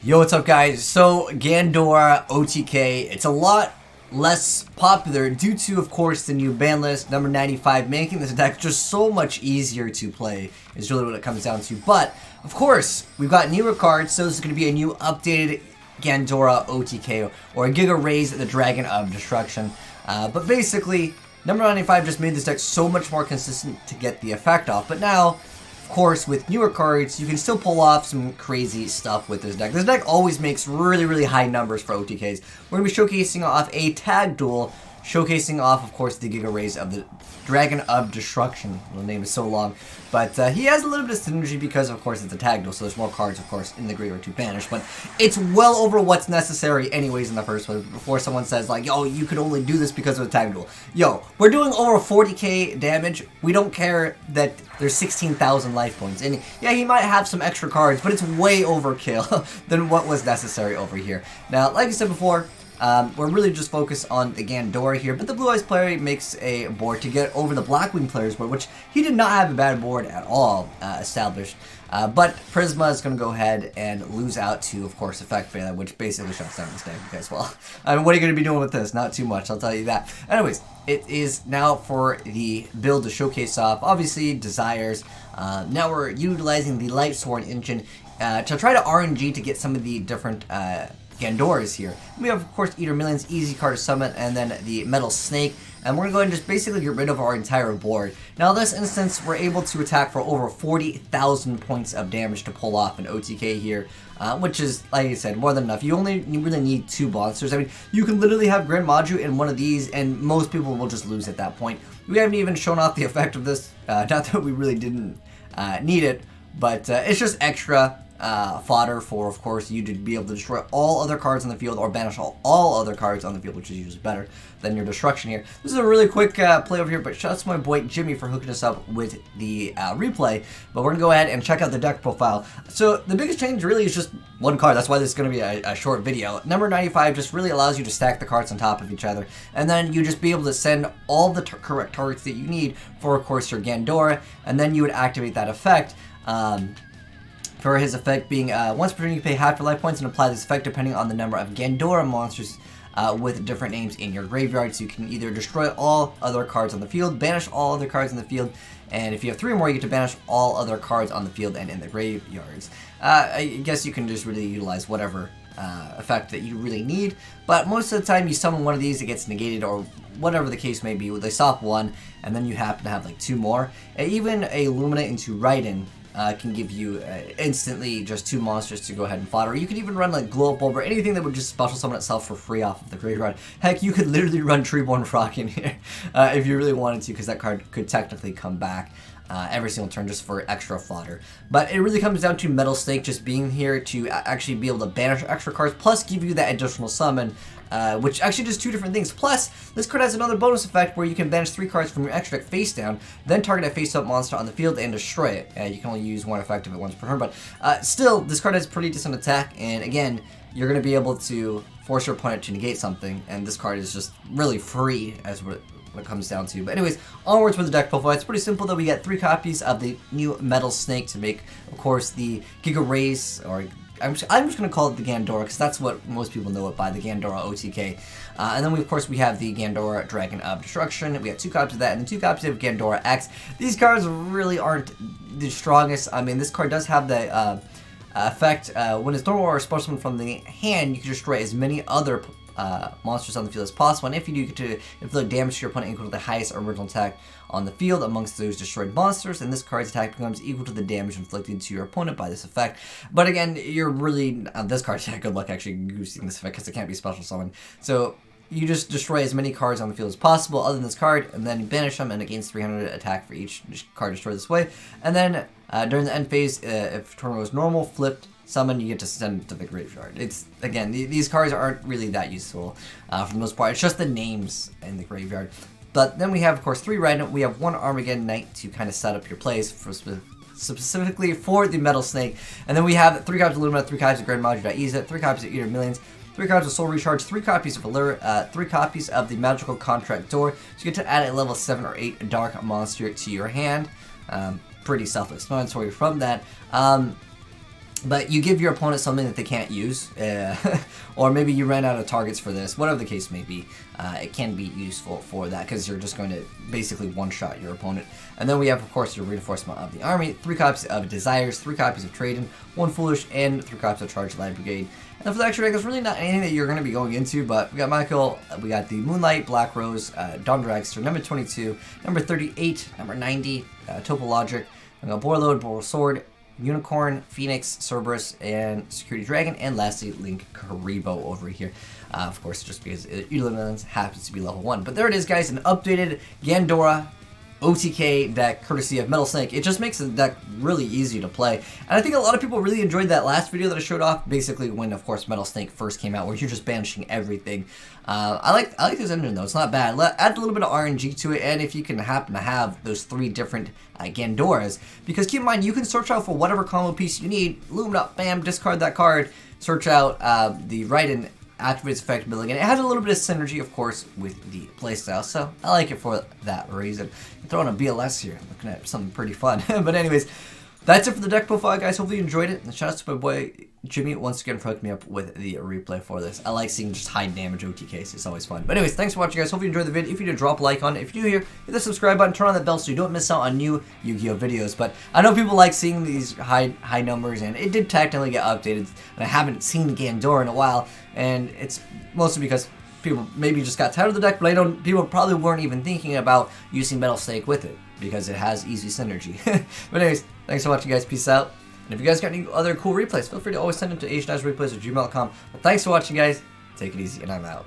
Yo, what's up guys? So Gandora OTK, it's a lot less popular due to, of course, the new ban list, number 95, making this deck just so much easier to play is really what it comes down to. But, of course, we've got newer cards, so this is going to be a new updated Gandora OTK, or Giga Raise the Dragon of Destruction. But basically, number 95 just made this deck so much more consistent to get the effect off. But now, of course, with newer cards, you can still pull off some crazy stuff with this deck. This deck always makes really high numbers for OTKs. We're going to be showcasing off a tag duel, showcasing off, of course, the Giga Raise of the Dragon of Destruction. The name is so long. But he has a little bit of synergy because, of course, it's a tag duel, so there's more cards, of course, in the graveyard to banish. But it's well over what's necessary anyways in the first place, before someone says, like, yo, you could only do this because of a tag duel. Yo, we're doing over 40k damage. We don't care that there's 16,000 life points. And yeah, he might have some extra cards, but it's way overkill than what was necessary over here. Now, like I said before, we're really just focused on the Gandora here, but the Blue Eyes player makes a board to get over the Blackwing player's board, which he did not have a bad board at all established. But Prisma is going to go ahead and lose out to, of course, Effect Failure, which basically shuts down this deck as well. I mean, what are you going to be doing with this? Not too much, I'll tell you that. Anyways, it is now for the build to showcase off, obviously, Desires. Now we're utilizing the Light Sword engine to try to RNG to get some of the different Gandoras here. We have, of course, Eater Millions, easy card to summon, and then the Metal Snake. And we're going to go ahead and just basically get rid of our entire board. Now, in this instance, we're able to attack for over 40,000 points of damage to pull off an OTK here, which is, like I said, more than enough. You really need 2 monsters. I mean, you can literally have Grand Maju in one of these, and most people will just lose at that point. We haven't even shown off the effect of this. Not that we really didn't need it, but it's just extra fodder for, of course, you to be able to destroy all other cards on the field or banish all other cards on the field, which is usually better than your destruction here. This is a really quick play over here, but shout out to my boy Jimmy for hooking us up with the replay. But we're going to go ahead and check out the deck profile. So the biggest change really is just one card. That's why this is going to be a short video. Number 95 just really allows you to stack the cards on top of each other, and then you just be able to send all the correct targets that you need for, of course, your Gandora, and then you would activate that effect. For his effect being, once per turn you pay half your life points and apply this effect depending on the number of Gandora monsters with different names in your graveyard. So you can either destroy all other cards on the field, banish all other cards on the field, and if you have 3 or more, you get to banish all other cards on the field and in the graveyards. I guess you can just really utilize whatever effect that you really need, but most of the time you summon one of these, it gets negated, or whatever the case may be. They stop 1, and then you happen to have like 2 more. Even a Illuminate into Raiden can give you instantly just 2 monsters to go ahead and fodder. You could even run like Glow Up Bulb or anything that would just special summon itself for free off of the graveyard. Heck, you could literally run Treeborn Frog in here if you really wanted to, because that card could technically come back every single turn just for extra fodder. But it really comes down to Metal Snake just being here to actually be able to banish extra cards, plus give you that additional summon, which actually does 2 different things. Plus, this card has another bonus effect where you can banish 3 cards from your extra deck face down, then target a face-up monster on the field and destroy it. You can only use 1 effect of it once per turn, but still, this card has pretty decent attack, and again, you're going to be able to force your opponent to negate something, and this card is just really free as what it comes down to. But anyways, onwards with the deck profile. It's pretty simple though. We get 3 copies of the new Metal Snake to make, of course, the Giga Raise, or I'm just going to call it the Gandora, because that's what most people know it by, the Gandora OTK. And then, of course, we have the Gandora Dragon of Destruction. We have 2 copies of that, and then 2 copies of Gandora X. These cards really aren't the strongest. I mean, this card does have the effect, when it's normal or special summon from the hand, you can destroy as many other monsters on the field as possible, and if you do get to inflict damage to your opponent equal to the highest original attack on the field amongst those destroyed monsters, and this card's attack becomes equal to the damage inflicted to your opponent by this effect. But again, you're really, this card's had good luck actually using this effect because it can't be special summoned. So you just destroy as many cards on the field as possible other than this card, and then you banish them, and it gains 300 attack for each card destroyed this way. And then during the end phase, if turn was normal, flipped, summon, you get to send it to the graveyard. It's, again, these cards aren't really that useful for the most part. It's just the names in the graveyard. But then we have, of course, 3 random. We have 1 Armageddon Knight to kind of set up your plays for specifically for the Metal Snake. And then we have 3 copies of Lumina, 3 copies of Grand Maju, 3 copies of Eater Millions, 3 copies of Soul Recharge, 3 copies of Allure, 3 copies of the Magical Contract Door. So you get to add a level 7 or 8 Dark Monster to your hand. Pretty self-explanatory from that. But you give your opponent something that they can't use, or maybe you ran out of targets for this, whatever the case may be. It can be useful for that because you're just going to basically one-shot your opponent. And then we have, of course, your reinforcement of the army, 3 copies of Desires, 3 copies of Trading, 1 Foolish, and 3 copies of Charge Light Brigade. And then for the extra deck, there's really not anything that you're going to be going into, but we got Michael, we got the Moonlight, Black Rose, Dawn Dragster, number 22, number 38, number 90, Topologic, we got Borload, Boral Sword, Unicorn, Phoenix, Cerberus, and Security Dragon, and lastly, Link Karibo over here. Of course, just because Eulens happens to be level 1. But there it is, guys, an updated Gandora OTK deck, courtesy of Metal Snake. It just makes the deck really easy to play. And I think a lot of people really enjoyed that last video that I showed off, basically when, of course, Metal Snake first came out, where you're just banishing everything. I like this engine, though. It's not bad. Add a little bit of RNG to it, and if you can happen to have those 3 different Gandoras, because keep in mind, you can search out for whatever combo piece you need, loom it up, bam, discard that card, search out the Raiden activates effect ability, and it has a little bit of synergy, of course, with the playstyle, so I like it for that reason. I'm throwing a BLS here, looking at something pretty fun. But anyways, that's it for the deck profile, guys. Hopefully you enjoyed it, and shout out to my boy Jimmy once again for hooking me up with the replay for this. I like seeing just high damage OTKs, it's always fun. But anyways, thanks for watching, guys. Hope you enjoyed the video. If you did, drop a like on it. If you're new here, hit the subscribe button, turn on that bell so you don't miss out on new Yu-Gi-Oh videos. But I know people like seeing these high numbers, and it did technically get updated, and I haven't seen Gandora in a while, and it's mostly because people maybe just got tired of the deck, but people probably weren't even thinking about using Metal Snake with it, because it has easy synergy. But anyways, thanks for watching, guys. Peace out. And if you guys got any other cool replays, feel free to always send them to azneyesreplays@gmail.com. Well, thanks for watching, guys. Take it easy, and I'm out.